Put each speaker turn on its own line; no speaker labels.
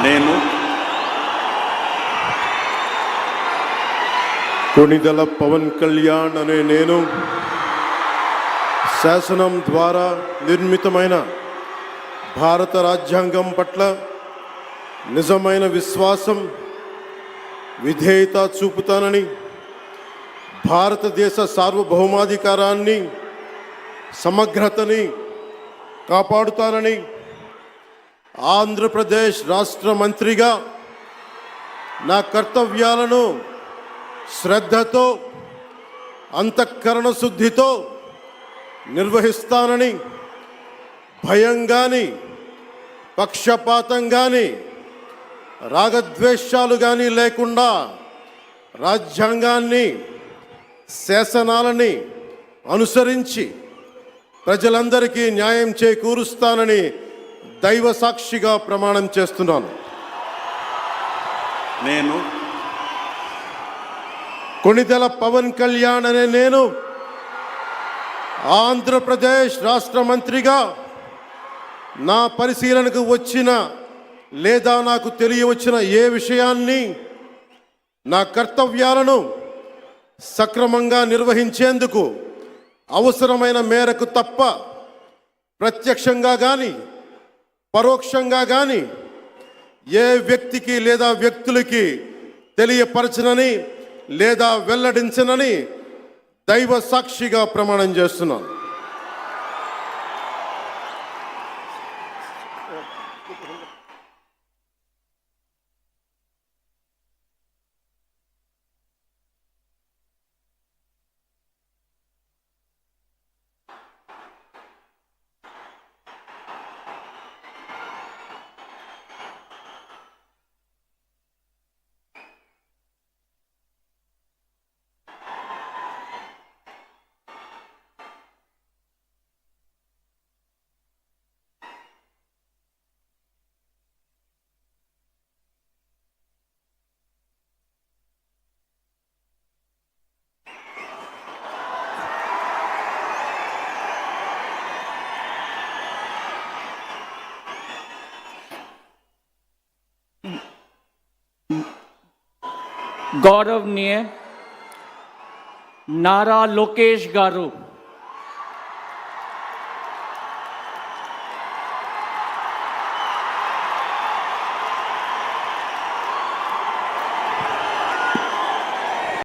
నేను
కొణిదెల పవన్ కళ్యాణ్ అనే నేను శాసనం ద్వారా నిర్మితమైన భారత రాజ్యాంగం పట్ల నిజమైన విశ్వాసం విధేయత చూపుతానని, భారతదేశ సార్వభౌమాధికారాన్ని సమగ్రతని కాపాడుతానని, ఆంధ్రప్రదేశ్ రాష్ట్ర మంత్రిగా నా కర్తవ్యాలను శ్రద్ధతో అంతఃకరణ శుద్ధితో నిర్వహిస్తానని, భయం కానీ పక్షపాతం కానీ రాగద్వేషాలు కానీ లేకుండా రాజ్యాంగాన్ని శాసనాలని అనుసరించి ప్రజలందరికీ న్యాయం చేకూరుస్తానని దైవ సాక్షిగా ప్రమాణం చేస్తున్నాను.
నేను
కొణిదెల పవన్ కళ్యాణ్ అనే నేను ఆంధ్రప్రదేశ్ రాష్ట్ర మంత్రిగా నా పరిశీలనకు వచ్చిన లేదా నాకు తెలియవచ్చిన ఏ విషయాన్ని, నా కర్తవ్యాలను సక్రమంగా నిర్వహించేందుకు అవసరమైన మేరకు తప్ప ప్రత్యక్షంగా కానీ పరోక్షంగా కానీ ఏ వ్యక్తికి లేదా వ్యక్తులకి తెలియపరచనని లేదా వెల్లడించనని దైవ సాక్షిగా ప్రమాణం చేస్తున్నాను.
गौरवनीय नारा लोकेश गारू